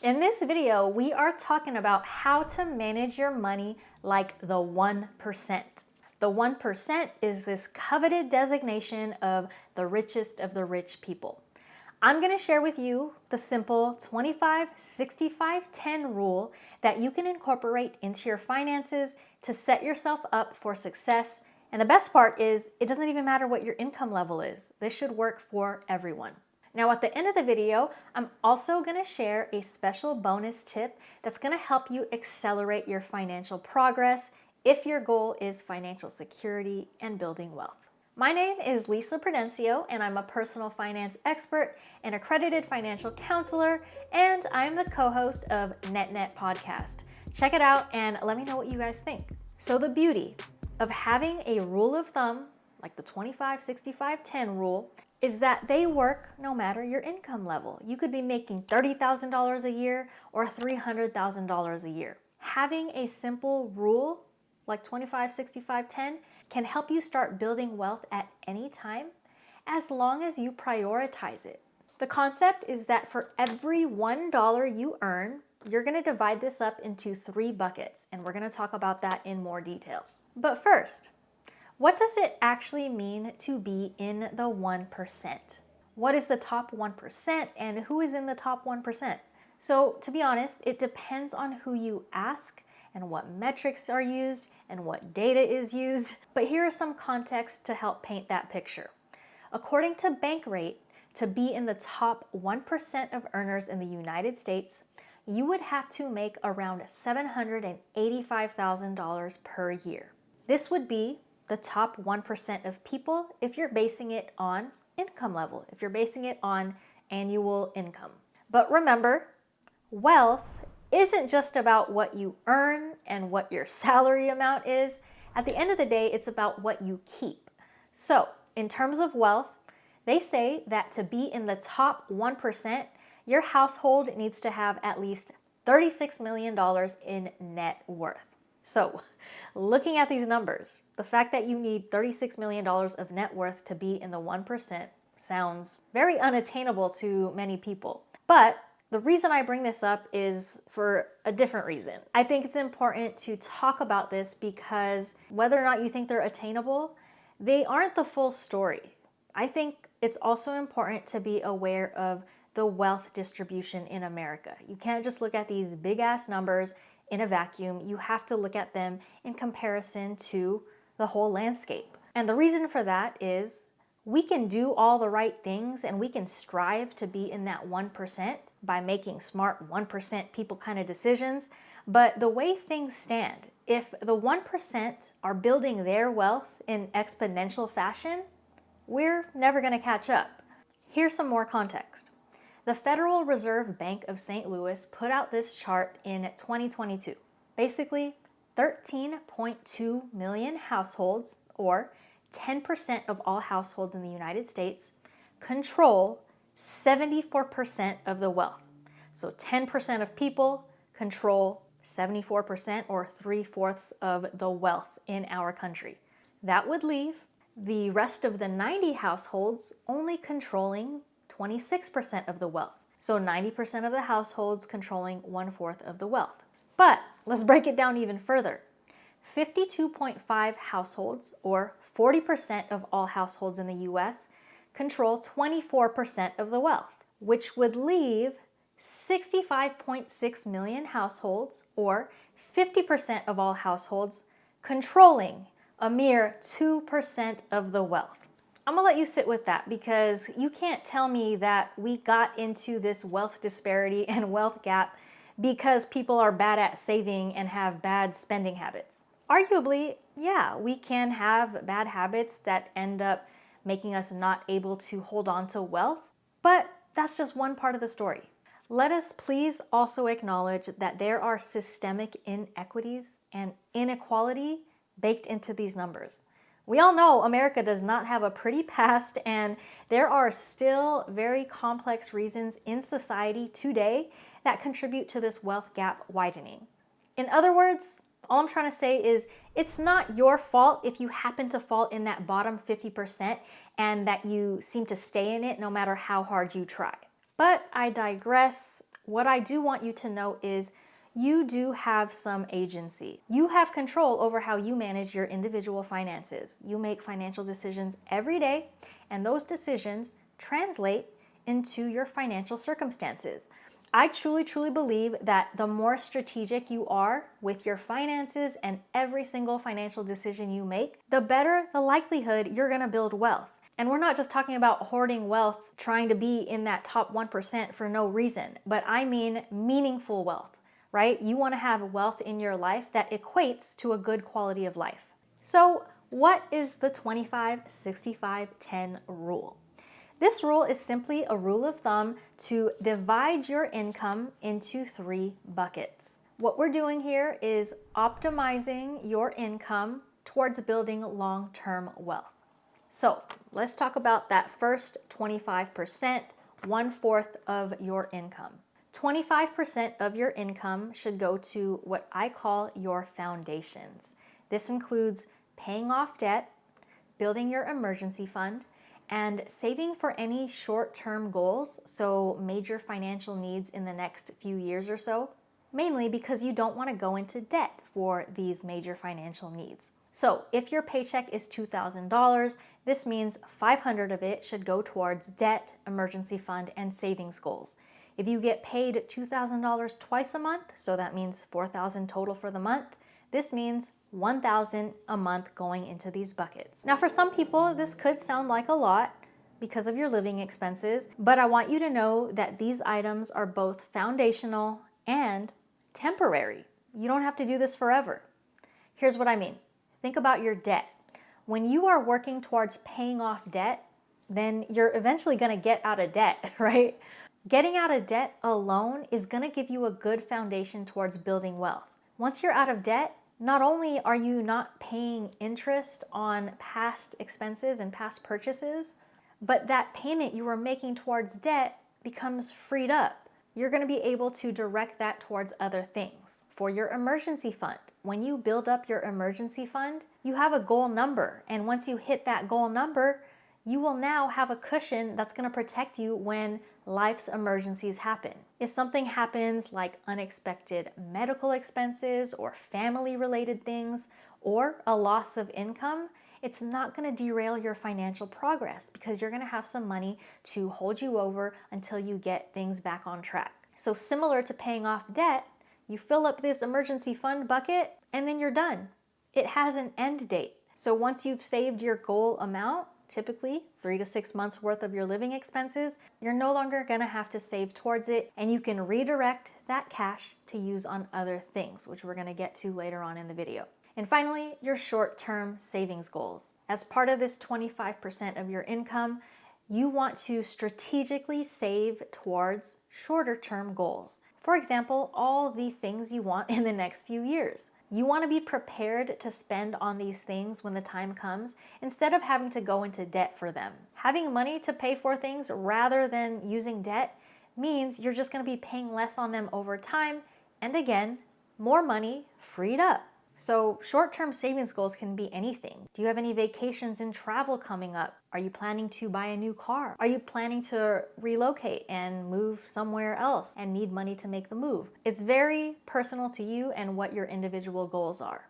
In this video, we are talking about how to manage your money like the 1%. The 1% is this coveted designation of the richest of the rich people. I'm going to share with you the simple 25-65-10 rule that you can incorporate into your finances to set yourself up for success. And the best part is it doesn't even matter what your income level is. This should work for everyone. Now at the end of the video, I'm also going to share a special bonus tip that's going to help you accelerate your financial progress if your goal is financial security and building wealth. My name is Lissa and I'm a personal finance expert and accredited financial counselor, and I'm the co-host of NetNet Podcast. Check it out and let me know what you guys think. So the beauty of having a rule of thumb, like the 25-65-10 rule, is that they work no matter your income level. You could be making $30,000 a year or $300,000 a year. Having a simple rule like 25-65-10 can help you start building wealth at any time as long as you prioritize it. The concept is that for every $1 you earn, you're going to divide this up into 3 buckets, and we're going to talk about that in more detail. But first, what does it actually mean to be in the 1%? What is the top 1% and who is in the top 1%? So to be honest, it depends on who you ask and what metrics are used and what data is used. But here are some context to help paint that picture. According to Bankrate, to be in the top 1% of earners in the United States, you would have to make around $785,000 per year. This would be the top 1% of people if you're basing it on income level, if you're basing it on annual income. But remember, wealth isn't just about what you earn and what your salary amount is. At the end of the day, it's about what you keep. So in terms of wealth, they say that to be in the top 1%, your household needs to have at least $36 million in net worth. So looking at these numbers, the fact that you need $36 million of net worth to be in the 1% sounds very unattainable to many people. But the reason I bring this up is for a different reason. I think it's important to talk about this because whether or not you think they're attainable, they aren't the full story. I think it's also important to be aware of the wealth distribution in America. You can't just look at these big ass numbers in a vacuum. You have to look at them in comparison to the whole landscape. And the reason for that is we can do all the right things and we can strive to be in that 1% by making smart 1% people kind of decisions. But the way things stand, if the 1% are building their wealth in exponential fashion, we're never going to catch up. Here's some more context. The Federal Reserve Bank of St. Louis put out this chart in 2022. Basically, 13.2 million households, or 10% of all households in the United States, control 74% of the wealth. So 10% of people control 74% or 3/4 of the wealth in our country. That would leave the rest of the 90 households only controlling 26% of the wealth. So 90% of the households controlling 1/4 of the wealth. But let's break it down even further. 52.5 households, or 40% of all households in the US, control 24% of the wealth, which would leave 65.6 million households, or 50% of all households, controlling a mere 2% of the wealth. I'm gonna let you sit with that because you can't tell me that we got into this wealth disparity and wealth gap because people are bad at saving and have bad spending habits. Arguably, yeah, we can have bad habits that end up making us not able to hold on to wealth, but that's just one part of the story. Let us please also acknowledge that there are systemic inequities and inequality baked into these numbers. We all know America does not have a pretty past, and there are still very complex reasons in society today that contribute to this wealth gap widening. In other words, all I'm trying to say is it's not your fault if you happen to fall in that bottom 50% and that you seem to stay in it no matter how hard you try. But I digress. what I do want you to know is you do have some agency. You have control over how you manage your individual finances. You make financial decisions every day, and those decisions translate into your financial circumstances. I truly, truly believe that the more strategic you are with your finances and every single financial decision you make, the better the likelihood you're gonna build wealth. And we're not just talking about hoarding wealth, trying to be in that top 1% for no reason, but I mean meaningful wealth, right? You wanna have wealth in your life that equates to a good quality of life. So what is the 25-65-10 rule? This rule is simply a rule of thumb to divide your income into 3 buckets. What we're doing here is optimizing your income towards building long-term wealth. So let's talk about that first 25%, 1/4 of your income. 25% of your income should go to what I call your foundations. This includes paying off debt, building your emergency fund, and saving for any short-term goals, so major financial needs in the next few years or so, mainly because you don't want to go into debt for these major financial needs. So if your paycheck is $2,000, this means $500 of it should go towards debt, emergency fund, and savings goals. If you get paid $2,000 twice a month, so that means $4,000 total for the month, this means $1,000 a month going into these buckets. Now, for some people, this could sound like a lot because of your living expenses, but I want you to know that these items are both foundational and temporary. You don't have to do this forever. Here's what I mean. Think about your debt. When you are working towards paying off debt, then you're eventually going to get out of debt, right? Getting out of debt alone is going to give you a good foundation towards building wealth. Once you're out of debt, not only are you not paying interest on past expenses and past purchases, but that payment you were making towards debt becomes freed up. You're going to be able to direct that towards other things. For your emergency fund, when you build up your emergency fund, you have a goal number. And once you hit that goal number, you will now have a cushion that's going to protect you when life's emergencies happen. If something happens like unexpected medical expenses or family-related things or a loss of income, it's not going to derail your financial progress because you're going to have some money to hold you over until you get things back on track. So similar to paying off debt, you fill up this emergency fund bucket and then you're done. It has an end date. So once you've saved your goal amount, typically 3 to 6 months worth of your living expenses, you're no longer going to have to save towards it, and you can redirect that cash to use on other things, which we're going to get to later on in the video. And finally, your short-term savings goals. As part of this 25% of your income, you want to strategically save towards shorter-term goals. For example, all the things you want in the next few years. You want to be prepared to spend on these things when the time comes instead of having to go into debt for them. Having money to pay for things rather than using debt means you're just going to be paying less on them over time, and again, more money freed up. So short-term savings goals can be anything. Do you have any vacations and travel coming up? Are you planning to buy a new car? Are you planning to relocate and move somewhere else and need money to make the move? It's very personal to you and what your individual goals are.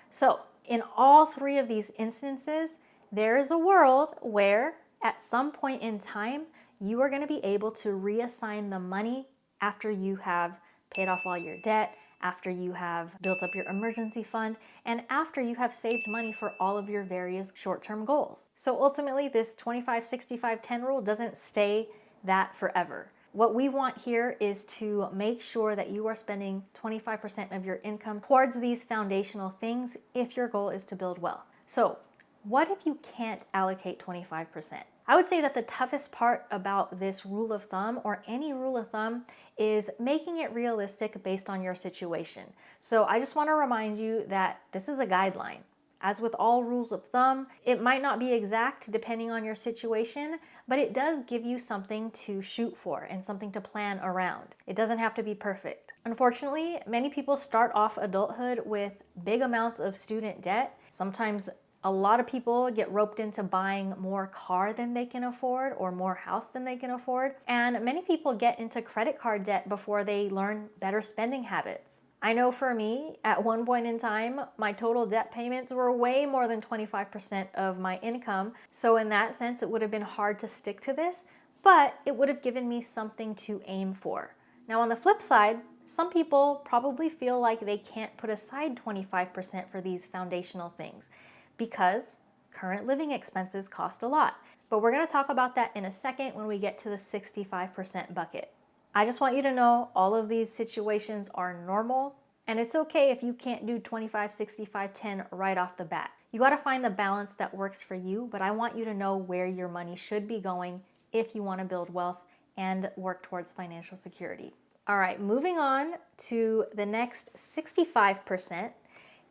So in all 3 of these instances, there is a world where at some point in time, you are going to be able to reassign the money after you have paid off all your debt, after you have built up your emergency fund, and after you have saved money for all of your various short-term goals. So ultimately, this 25-65-10 rule doesn't stay that forever. What we want here is to make sure that you are spending 25% of your income towards these foundational things if your goal is to build wealth. So what if you can't allocate 25%? I would say that the toughest part about this rule of thumb, or any rule of thumb, is making it realistic based on your situation. So I just want to remind you that this is a guideline. As with all rules of thumb, it might not be exact depending on your situation, but it does give you something to shoot for and something to plan around. It doesn't have to be perfect. Unfortunately, many people start off adulthood with big amounts of student debt, sometimes A lot of people get roped into buying more car than they can afford or more house than they can afford. And many people get into credit card debt before they learn better spending habits. I know for me, at one point in time, my total debt payments were way more than 25% of my income. So in that sense, it would have been hard to stick to this, but it would have given me something to aim for. Now on the flip side, some people probably feel like they can't put aside 25% for these foundational things because current living expenses cost a lot. But we're going to talk about that in a second when we get to the 65% bucket. I just want you to know all of these situations are normal, and it's okay if you can't do 25, 65, 10 right off the bat. You got to find the balance that works for you, but I want you to know where your money should be going if you want to build wealth and work towards financial security. All right, moving on to the next 65%.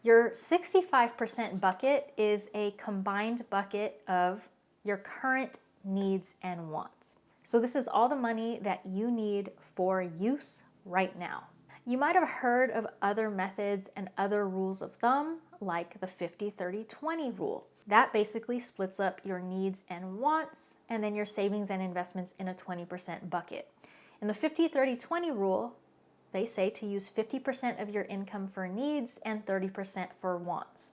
Your 65% bucket is a combined bucket of your current needs and wants. So this is all the money that you need for use right now. You might have heard of other methods and other rules of thumb, like the 50-30-20 rule. That basically splits up your needs and wants, and then your savings and investments in a 20% bucket. In the 50-30-20 rule, they say to use 50% of your income for needs and 30% for wants.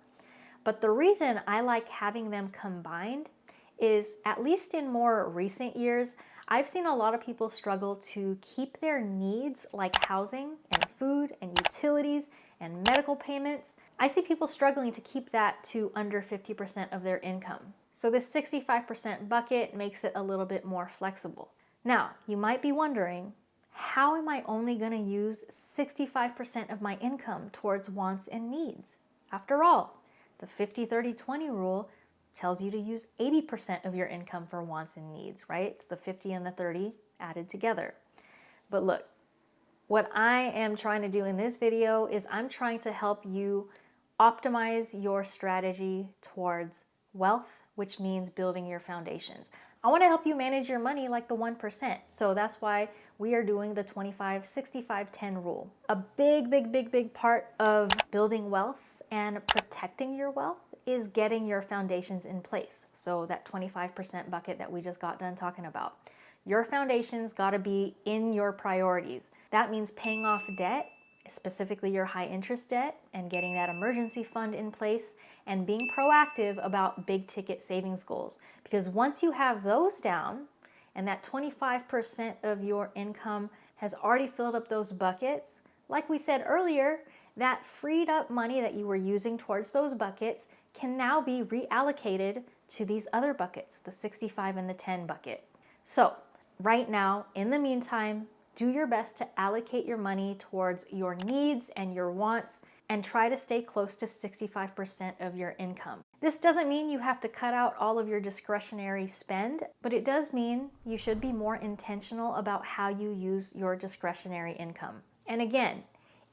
But the reason I like having them combined is, at least in more recent years, I've seen a lot of people struggle to keep their needs like housing and food and utilities and medical payments. I see people struggling to keep that to under 50% of their income. So this 65% bucket makes it a little bit more flexible. Now, you might be wondering, how am I only going to use 65% of my income towards wants and needs? After all, the 50-30-20 rule tells you to use 80% of your income for wants and needs, right? It's the 50 and the 30 added together. But look, what I am trying to do in this video is I'm trying to help you optimize your strategy towards wealth, which means building your foundations. I want to help you manage your money like the 1%. So that's why we are doing the 25-65-10 rule. A big part of building wealth and protecting your wealth is getting your foundations in place. So that 25% bucket that we just got done talking about. Your foundations got to be in your priorities. That means paying off debt, specifically your high interest debt, and getting that emergency fund in place, and being proactive about big ticket savings goals. Because once you have those down and that 25% of your income has already filled up those buckets, like we said earlier, that freed up money that you were using towards those buckets can now be reallocated to these other buckets, the 65 and the 10 bucket. So right now, in the meantime, do your best to allocate your money towards your needs and your wants, and try to stay close to 65% of your income. This doesn't mean you have to cut out all of your discretionary spend, but it does mean you should be more intentional about how you use your discretionary income. And again,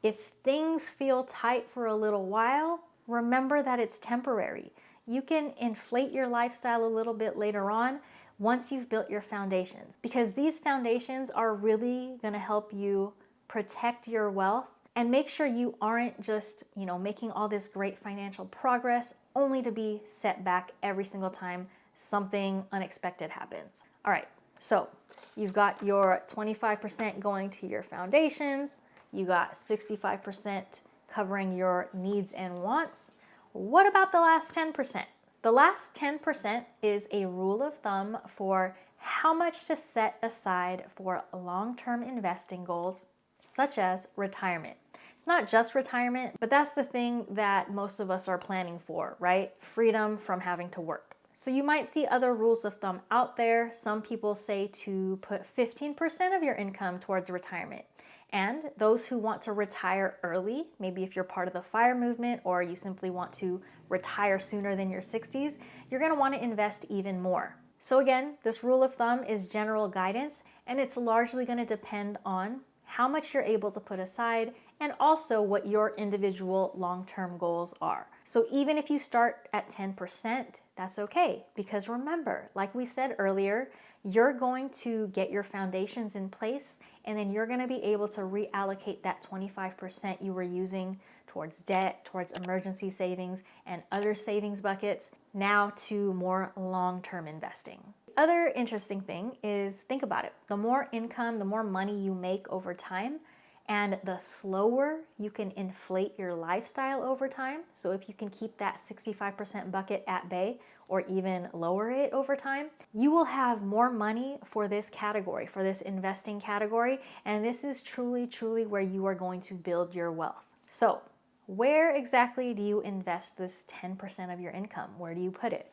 if things feel tight for a little while, remember that it's temporary. You can inflate your lifestyle a little bit later on once you've built your foundations, because these foundations are really going to help you protect your wealth and make sure you aren't just, making all this great financial progress only to be set back every single time something unexpected happens. All right, so you've got your 25% going to your foundations, you got 65% covering your needs and wants. What about the last 10%? The last 10% is a rule of thumb for how much to set aside for long-term investing goals, such as retirement. It's not just retirement, but that's the thing that most of us are planning for, right? Freedom from having to work. So you might see other rules of thumb out there. Some people say to put 15% of your income towards retirement. And those who want to retire early, maybe if you're part of the FIRE movement or you simply want to retire sooner than your 60s, you're going to want to invest even more. So again, this rule of thumb is general guidance, and it's largely going to depend on how much you're able to put aside and also what your individual long-term goals are. So even if you start at 10%, that's okay, because remember, like we said earlier, you're going to get your foundations in place, and then you're going to be able to reallocate that 25% you were using towards debt, towards emergency savings, and other savings buckets now to more long-term investing. Other interesting thing is, think about it. The more income, the more money you make over time, and the slower you can inflate your lifestyle over time. So if you can keep that 65% bucket at bay or even lower it over time, you will have more money for this category, for this investing category. And this is truly, truly where you are going to build your wealth. So where exactly do you invest this 10% of your income? Where do you put it?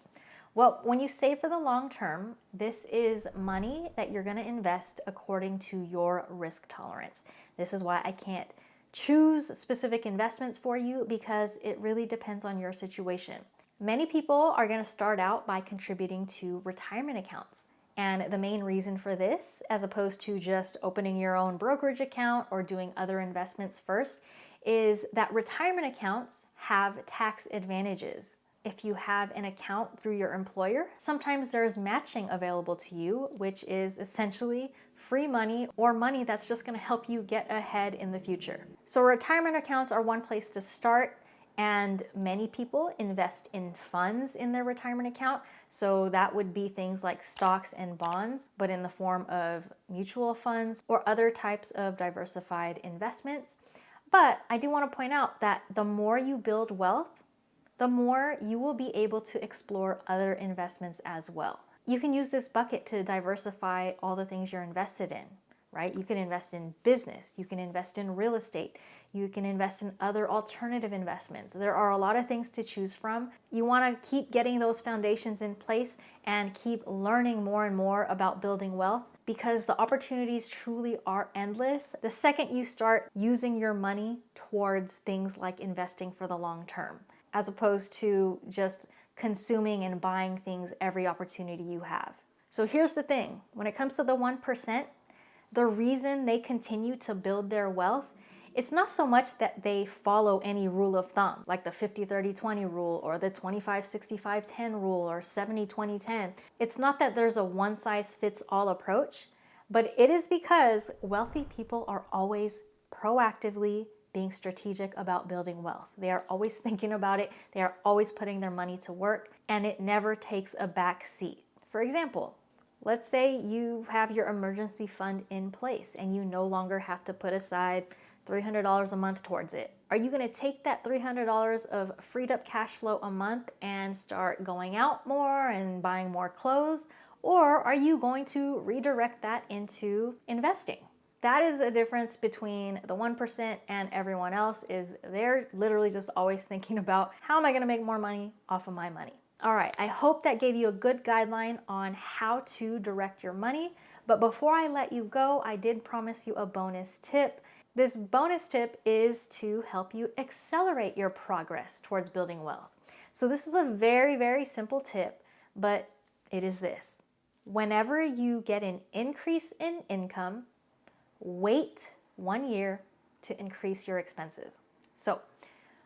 Well, when you save for the long term, this is money that you're going to invest according to your risk tolerance. This is why I can't choose specific investments for you, because it really depends on your situation. Many people are going to start out by contributing to retirement accounts. And the main reason for this, as opposed to just opening your own brokerage account or doing other investments first, is that retirement accounts have tax advantages. If you have an account through your employer, sometimes there's matching available to you, which is essentially free money or money that's just going to help you get ahead in the future. So retirement accounts are one place to start, and many people invest in funds in their retirement account. So that would be things like stocks and bonds, but in the form of mutual funds or other types of diversified investments. But I do want to point out that the more you build wealth, the more you will be able to explore other investments as well. You can use this bucket to diversify all the things you're invested in, right? You can invest in business, you can invest in real estate, you can invest in other alternative investments. There are a lot of things to choose from. You want to keep getting those foundations in place and keep learning more and more about building wealth, because the opportunities truly are endless the second you start using your money towards things like investing for the long term, as opposed to just consuming and buying things every opportunity you have. So here's the thing, when it comes to the 1%, the reason they continue to build their wealth, it's not so much that they follow any rule of thumb, like the 50-30-20 rule or the 25-65-10 rule or 70-20-10. It's not that there's a one-size-fits-all approach, but it is because wealthy people are always proactively being strategic about building wealth. They are always thinking about it. They are always putting their money to work, and it never takes a back seat. For example, let's say you have your emergency fund in place and you no longer have to put aside $300 a month towards it. Are you going to take that $300 of freed up cash flow a month and start going out more and buying more clothes? Or are you going to redirect that into investing? That is the difference between the 1% and everyone else, is they're literally just always thinking about, how am I going to make more money off of my money? All right, I hope that gave you a good guideline on how to direct your money. But before I let you go, I did promise you a bonus tip. This bonus tip is to help you accelerate your progress towards building wealth. So this is a very, very simple tip, but it is this. Whenever you get an increase in income, wait 1 year to increase your expenses. So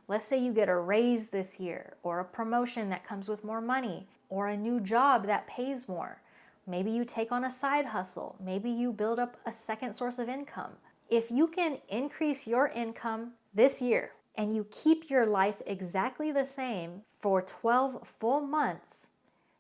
let's say you get a raise this year, or a promotion that comes with more money, or a new job that pays more. Maybe you take on a side hustle. Maybe you build up a second source of income. If you can increase your income this year and you keep your life exactly the same for 12 full months,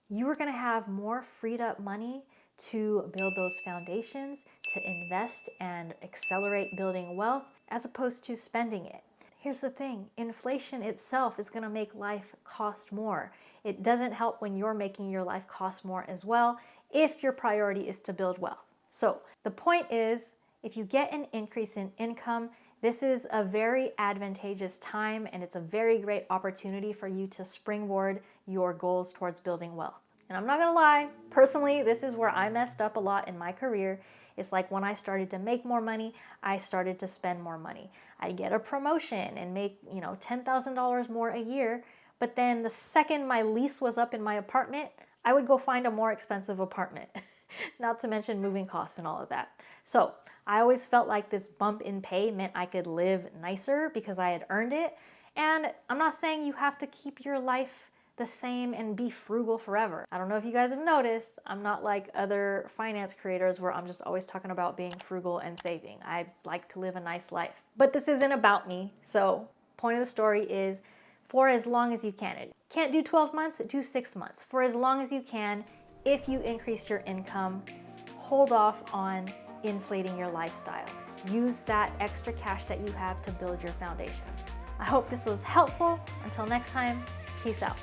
you are going to have more freed up money to build those foundations, to invest and accelerate building wealth, as opposed to spending it. Here's the thing, inflation itself is going to make life cost more. It doesn't help when you're making your life cost more as well, if your priority is to build wealth. So the point is, if you get an increase in income, this is a very advantageous time, and it's a very great opportunity for you to springboard your goals towards building wealth. And I'm not gonna lie, personally, this is where I messed up a lot in my career. It's like when I started to make more money, I started to spend more money. I'd get a promotion and make, $10,000 more a year, but then the second my lease was up in my apartment, I would go find a more expensive apartment. Not to mention moving costs and all of that. So I always felt like this bump in pay meant I could live nicer because I had earned it. And I'm not saying you have to keep your life the same and be frugal forever. I don't know if you guys have noticed, I'm not like other finance creators where I'm just always talking about being frugal and saving. I like to live a nice life. But this isn't about me. So point of the story is for as long as you can. It can't do 12 months, do 6 months. For as long as you can, if you increase your income, hold off on inflating your lifestyle. Use that extra cash that you have to build your foundations. I hope this was helpful. Until next time, peace out.